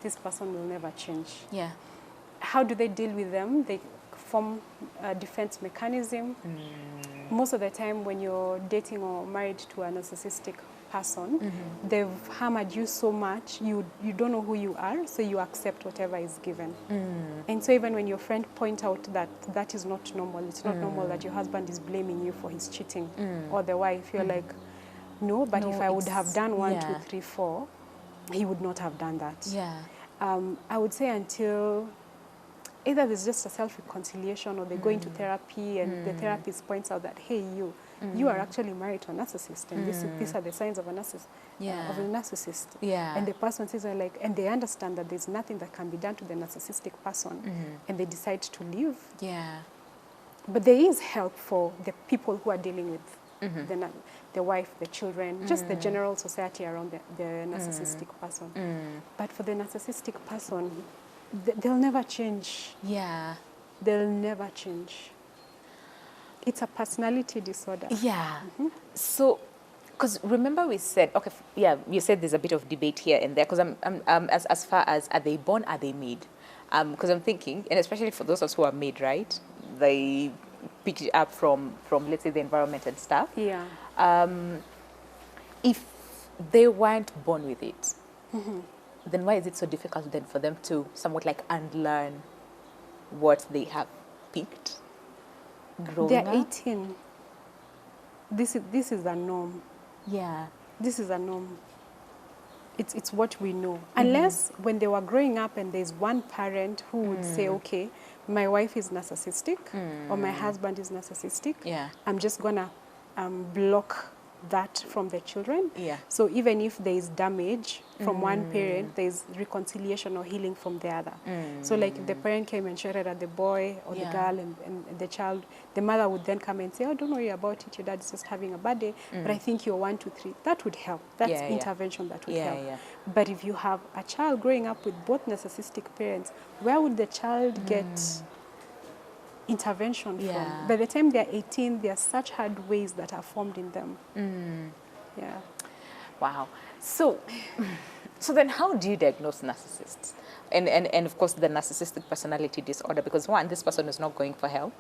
this person will never change. Yeah. How do they deal with them? They form a defense mechanism. Most of the time when you're dating or married to a narcissistic person, they've hammered you so much, you don't know who you are, so you accept whatever is given. And so even when your friend point out that is not normal, it's not normal that your husband is blaming you for his cheating, or the wife, you're like, no, but if I would have done 1, 2, 3, 4, he would not have done that. Yeah. I would say until either there's just a self-reconciliation, or they go into therapy and the therapist points out that, hey, you are actually married to a narcissist, and these are the signs of a narcissist. Of a narcissist. And the person says, like, and they understand that there's nothing that can be done to the narcissistic person, and they decide to leave. But there is help for the people who are dealing with the wife, the children, just the general society around the narcissistic person. But for the narcissistic person, they'll never change. They'll never change. It's a personality disorder. So, because remember we said, okay, you said there's a bit of debate here and there, because as far as, are they born, are they made? Because I'm thinking, and especially for those of us who are made, right? They pick it up from let's say the environment and stuff. If they weren't born with it, then why is it so difficult then for them to somewhat like unlearn what they have picked growing up? They're 18. This is a norm. This is a norm. It's what we know. Unless when they were growing up and there's one parent who would say, okay, my wife is narcissistic or my husband is narcissistic, I'm just gonna block that from the children. So even if there is damage from one parent, there is reconciliation or healing from the other. So like if the parent came and shouted at the boy or the girl and the child, the mother would then come and say, oh, don't worry about it, your dad is just having a bad day, but I think you're 1, 2, 3. That would help. That's intervention that would help. But if you have a child growing up with both narcissistic parents, where would the child get intervention from? By the time they're 18, there are such hard ways that are formed in them. Wow. So then how do you diagnose narcissists? And of course the narcissistic personality disorder, because one, this person is not going for help.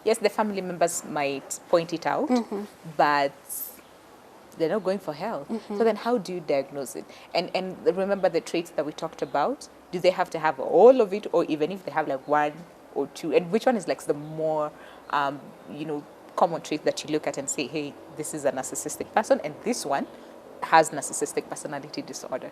Yes, the family members might point it out, but they're not going for help. So then how do you diagnose it? And remember the traits that we talked about? Do they have to have all of it, or even if they have like 1 or 2? And which one is like the more, common trait that you look at and say, hey, this is a narcissistic person, and this one has narcissistic personality disorder?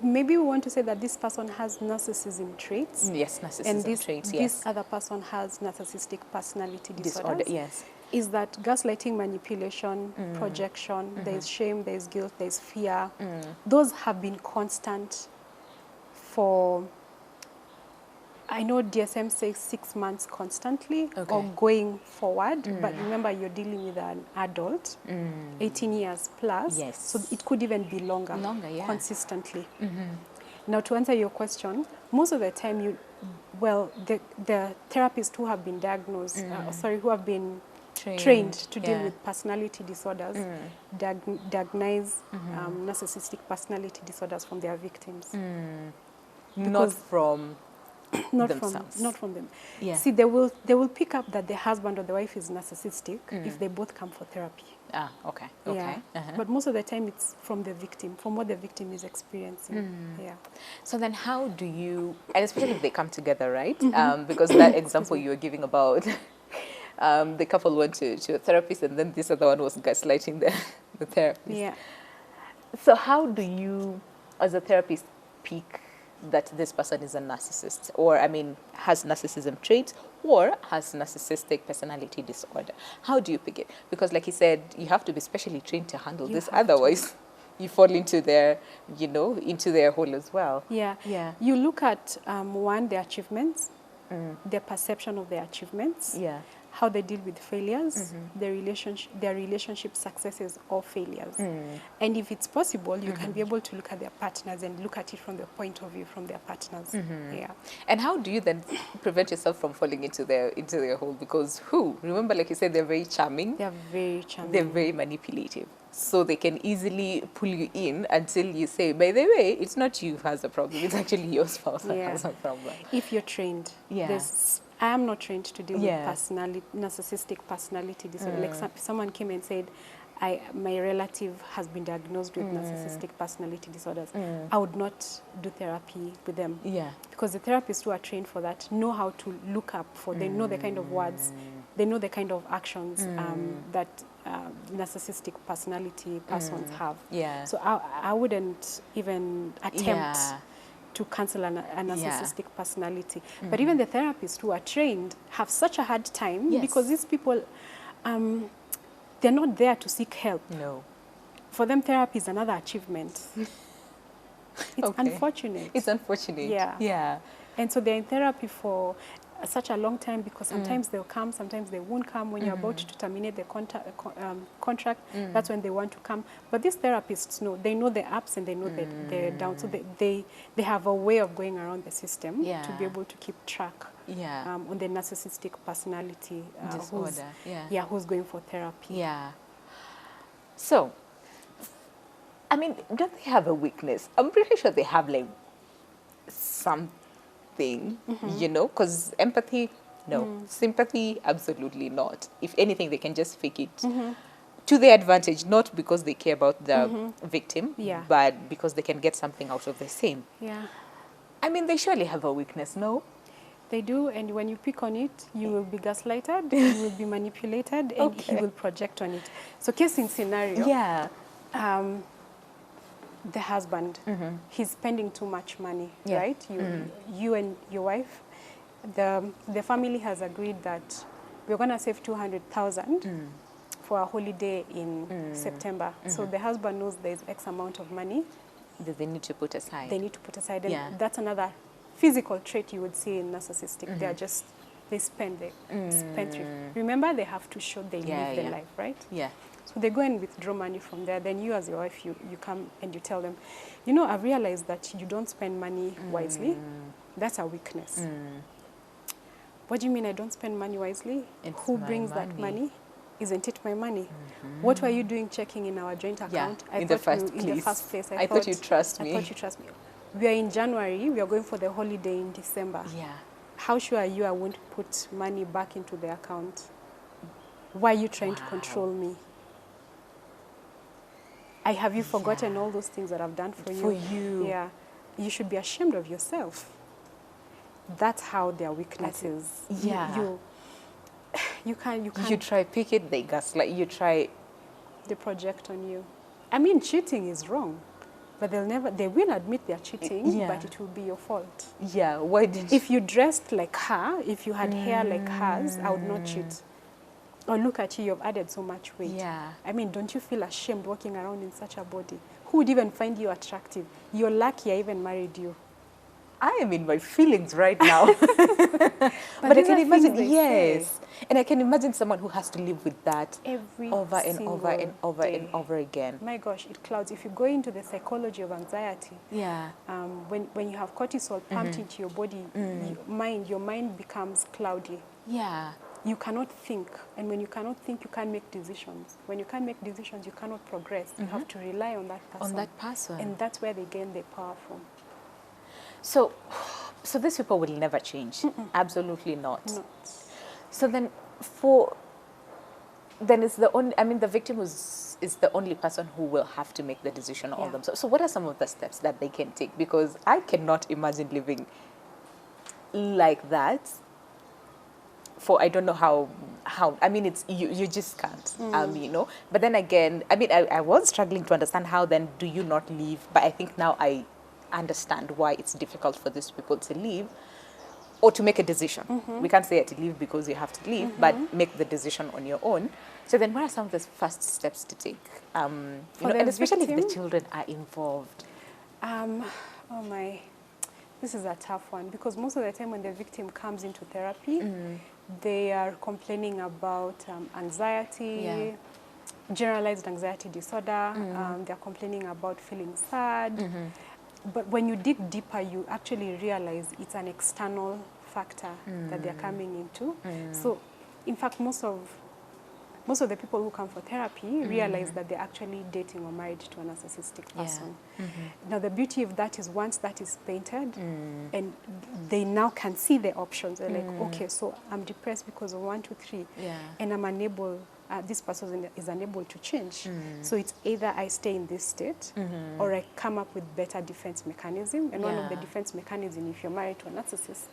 Maybe we want to say that this person has narcissism traits. Yes, narcissism and this, traits, this other person has narcissistic personality disorder. Yes. Is that gaslighting, manipulation, projection, there's shame, there's guilt, there's fear. Those have been constant for, I know DSM says 6 months constantly or going forward, but remember you're dealing with an adult, 18 years plus, so it could even be longer consistently. Now to answer your question, most of the time the therapists who have been diagnosed, who have been trained to deal with personality disorders, diagnose narcissistic personality disorders from their victims. Not from themselves. Not from them. See, they will pick up that the husband or the wife is narcissistic if they both come for therapy. But most of the time it's from the victim, from what the victim is experiencing. So then how do you, and especially if they come together, right? Because that example you were giving about the couple went to a therapist, and then this other one was gaslighting the therapist. So how do you, as a therapist, pick that this person is a narcissist, or has narcissism traits, or has narcissistic personality disorder? How do you pick it? Because like you said, you have to be specially trained to handle this, otherwise you fall into their, into their hole as well. You look at one, their achievements, their perception of their achievements, how they deal with failures, their relationship successes or failures. And if it's possible, you can be able to look at their partners and look at it from the point of view from their partners. And how do you then prevent yourself from falling into their hole? Because remember, like you said, they're very charming. They're very charming. They're very manipulative. So they can easily pull you in until you say, by the way, it's not you who has a problem, it's actually your spouse that has a problem. If you're trained. I am not trained to deal with narcissistic personality disorder. Like someone came and said, my relative has been diagnosed with narcissistic personality disorders. I would not do therapy with them. Because the therapists who are trained for that know how to look up for, they know the kind of words, they know the kind of actions that narcissistic personality persons have. So I wouldn't even attempt to cancel a narcissistic personality. But even the therapists who are trained have such a hard time because these people, they're not there to seek help. No. For them, therapy is another achievement. It's unfortunate. It's unfortunate. Yeah. Yeah. And so they're in therapy for such a long time because sometimes they'll come, sometimes they won't come. When you're about to terminate the contract, that's when they want to come. But these therapists know, they know the ups and they know the downs. So they have a way of going around the system to be able to keep track on the narcissistic personality disorder. Who's going for therapy. Yeah. So, I mean, don't they have a weakness? I'm pretty sure they have like something, you know, because empathy, no. Sympathy, absolutely not. If anything, they can just fake it to their advantage, not because they care about the victim, but because they can get something out of the same. Yeah. I mean, they surely have a weakness, no? They do, and when you pick on it, you will be gaslighted, you will be manipulated, and he will project on it. So case in scenario, the husband, he's spending too much money, right? You and your wife, the family has agreed that we're going to save 200,000 for a holiday in September. So the husband knows there's X amount of money that they need to put aside. They need to put aside, and that's another physical trait you would see in narcissistic. They spend, spendthrift. Remember, they have to show they live the life, right? Yeah. So they go and withdraw money from there. Then you as your wife, you come and you tell them, you know, I've realized that you don't spend money wisely. That's a weakness. What do you mean I don't spend money wisely? Who brings that money? Isn't it my money? What were you doing checking in our joint account? In the first place. I thought you trust me. I thought you trust me. We are in January. We are going for the holiday in December. Yeah. How sure are you I won't put money back into the account? Why are you trying to control me? Have you forgotten all those things that I've done for you? For you. Yeah. You should be ashamed of yourself. That's how their weakness is. Yeah. You can't. You try pick it, they gaslight. You try. They project on you. I mean, cheating is wrong. But they will admit they're cheating, but it will be your fault. Yeah, why did If you dressed like her, if you had hair like hers, I would not cheat. Or look at you, you've added so much weight. Yeah. I mean, don't you feel ashamed walking around in such a body? Who would even find you attractive? You're lucky I even married you. I am in my feelings right now. But I can imagine, and I can imagine someone who has to live with that over and over again. My gosh, it clouds. If you go into the psychology of anxiety, when you have cortisol pumped into your body, your mind becomes cloudy. Yeah. You cannot think, and when you cannot think, you can't make decisions. When you can't make decisions, you cannot progress. You have to rely on that person. And that's where they gain their power from. So these people will never change. Absolutely not. So then, it's the only. I mean, the victim is the only person who will have to make the decision on themselves. So what are some of the steps that they can take? Because I cannot imagine living like that. For I don't know how I mean, it's you just can't. You know. But then again, I mean, I was struggling to understand how then do you not leave? But I think now I understand why it's difficult for these people to leave or to make a decision. We can't say to leave because you have to leave, but make the decision on your own. So then what are some of the first steps to take? You know, and especially if the children are involved. Oh my, this is a tough one because most of the time when the victim comes into therapy, they are complaining about anxiety, generalized anxiety disorder. They're complaining about feeling sad. But when you dig deeper, you actually realize it's an external factor that they're coming into. So, in fact, most of the people who come for therapy realize that they're actually dating or married to a narcissistic person. Now, the beauty of that is once that is painted, and they now can see the options. They're like, okay, so I'm depressed because of 1, 2, 3, and I'm unable. This person is unable to change. So it's either I stay in this state or I come up with better defense mechanism. And one of the defense mechanisms, if you're married to a narcissist,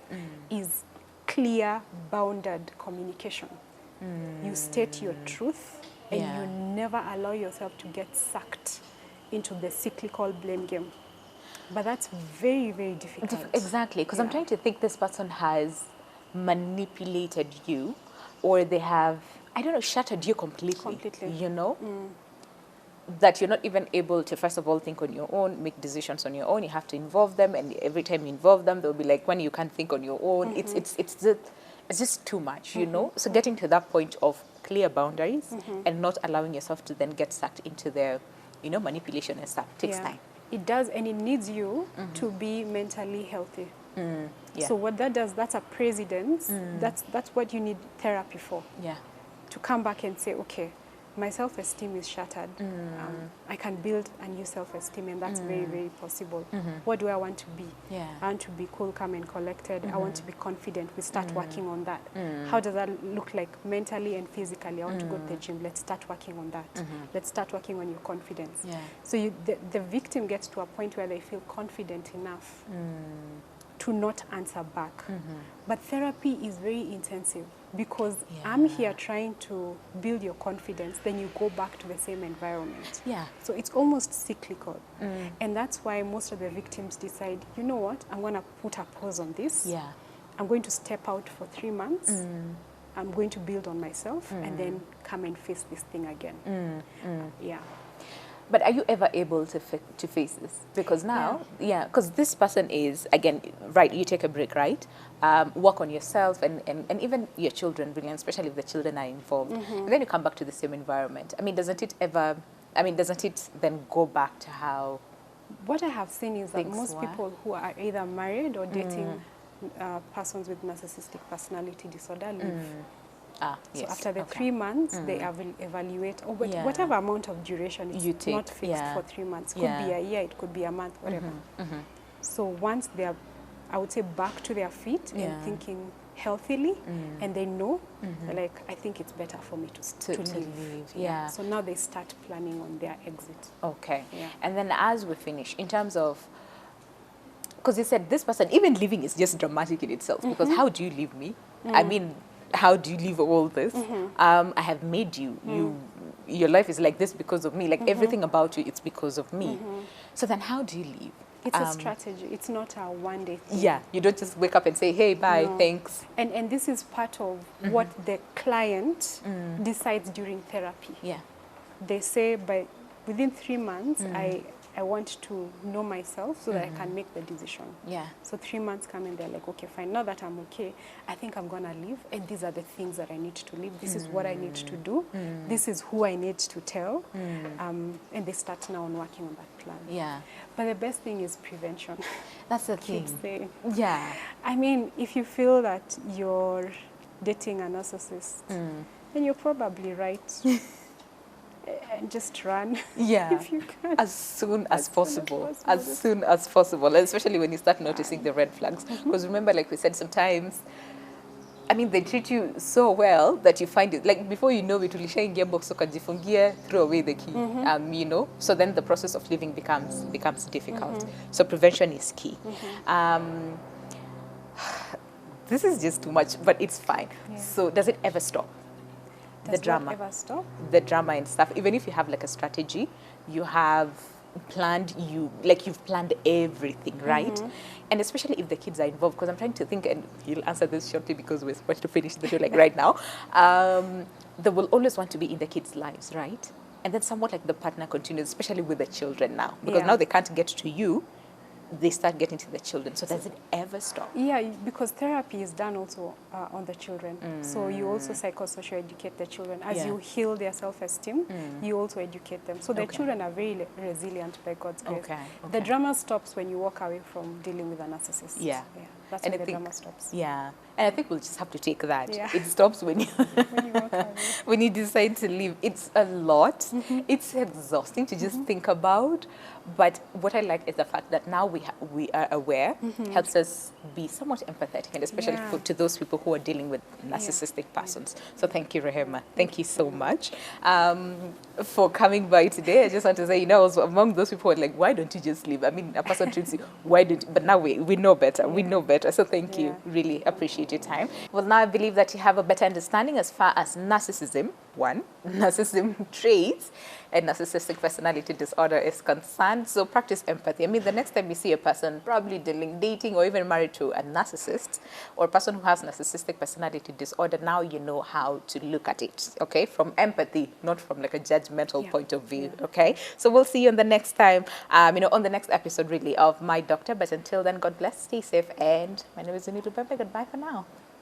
is clear, bounded communication. You state your truth and you never allow yourself to get sucked into the cyclical blame game. But that's very, very difficult. Exactly, because I'm Yeah. trying to think this person has manipulated you, or they have, I don't know, shattered you completely. Completely. You know, that you're not even able to, first of all, think on your own, make decisions on your own. You have to involve them, and every time you involve them, they'll be like, when you can't think on your own, it's just too much, you know. So getting to that point of clear boundaries and not allowing yourself to then get sucked into their, you know, manipulation and stuff takes Yeah. time. It does, and it needs you to be mentally healthy. Yeah. So what that does, that's a precedence. That's what you need therapy for. Yeah. To come back and say, okay, my self-esteem is shattered. I can build a new self-esteem, and that's very, very possible. What do I want to be? Yeah. I want to be cool, calm, and collected. I want to be confident. We start working on that. How does that look like mentally and physically? I want to go to the gym. Let's start working on that. Let's start working on your confidence. Yeah. So the victim gets to a point where they feel confident enough to not answer back. But therapy is very intensive, because I'm here trying to build your confidence, then you go back to the same environment. Yeah. So it's almost cyclical. And that's why most of the victims decide, you know what, I'm going to put a pause on this. Yeah. I'm going to step out for 3 months. I'm going to build on myself and then come and face this thing again. Yeah. But are you ever able to face this? Because now, because this person is, again, right, you take a break, right? Work on yourself and even your children, really, and especially if the children are involved. And then you come back to the same environment. I mean, doesn't it then go back to how... What I have seen is that things most were? people who are either married or dating persons with narcissistic personality disorder leave. So after the 3 months, they evaluate, or whatever amount of duration, it's You take, not fixed for 3 months. Could be a year, it could be a month, whatever. So once they are, I would say, back to their feet and thinking healthily, and they know, they're like, I think it's better for me to leave. Yeah. So now they start planning on their exit. Okay. Yeah. And then as we finish, in terms of... Because you said this person, even leaving is just dramatic in itself, because how do you leave me? I mean... How do you leave all this? I have made you. Your life is like this because of me. Like everything about you, it's because of me. So then how do you leave? It's a strategy. It's not a one-day thing. Yeah, you don't just wake up and say, hey, bye, thanks. And this is part of what the client decides during therapy. Yeah. They say, within 3 months, I want to know myself so that I can make the decision. Yeah. So 3 months come and they're like, okay, fine, now that I'm okay, I think I'm going to leave. And these are the things that I need to leave. This is what I need to do. This is who I need to tell. And they start now on working on that plan. Yeah. But the best thing is prevention. That's the thing. Keep saying. Yeah. I mean, if you feel that you're dating a narcissist, then you're probably right. And just run. Yeah. If you can. As soon as possible. As soon as possible. And especially when you start noticing the red flags. Because remember, like we said, sometimes, I mean, they treat you so well that you find it, like before you know it, ulishaingia box ukajifungia, throw away the key. You know, so then the process of living becomes difficult. So prevention is key. This is just too much, but it's fine. Yeah. So does it ever stop? Does the drama ever stop? The drama and stuff. Even if you have like a strategy, you have planned, you've planned everything, right? And especially if the kids are involved, because I'm trying to think, and you'll answer this shortly because we're supposed to finish the show like right now. They will always want to be in the kids' lives, right? And then somewhat like the partner continues, especially with the children now, because now they can't get to you. They start getting to the children. So does it ever stop? Yeah, because therapy is done also on the children. So you also psychosocial educate the children. As you heal their self-esteem, you also educate them. So the children are very resilient by God's grace. The drama stops when you walk away from dealing with a narcissist. Yeah. That's when the drama stops. Yeah. And I think we'll just have to take that. Yeah. It stops when you walk away. When you decide to leave. It's a lot. It's exhausting to just think about. But what I like is the fact that now we are aware, helps us be somewhat empathetic, and especially to those people who are dealing with narcissistic persons. So thank you, Rehema. Thank you so much for coming by today. I just want to say, I was among those people who are like, why don't you just leave? I mean, a person treats you, why don't you? But now we know better. We know better. better. So thank you. Really appreciate your time. Well, now I believe that you have a better understanding as far as narcissism, one, narcissism traits, and narcissistic personality disorder is concerned. So practice empathy. I mean, the next time you see a person probably dating or even married to a narcissist or a person who has narcissistic personality disorder, now you know how to look at it, okay? From empathy, not from like a judgmental point of view, okay? So we'll see you on the next time, on the next episode really of My Doctor. But until then, God bless, stay safe, and my name is Zuni Lubembe. Goodbye for now.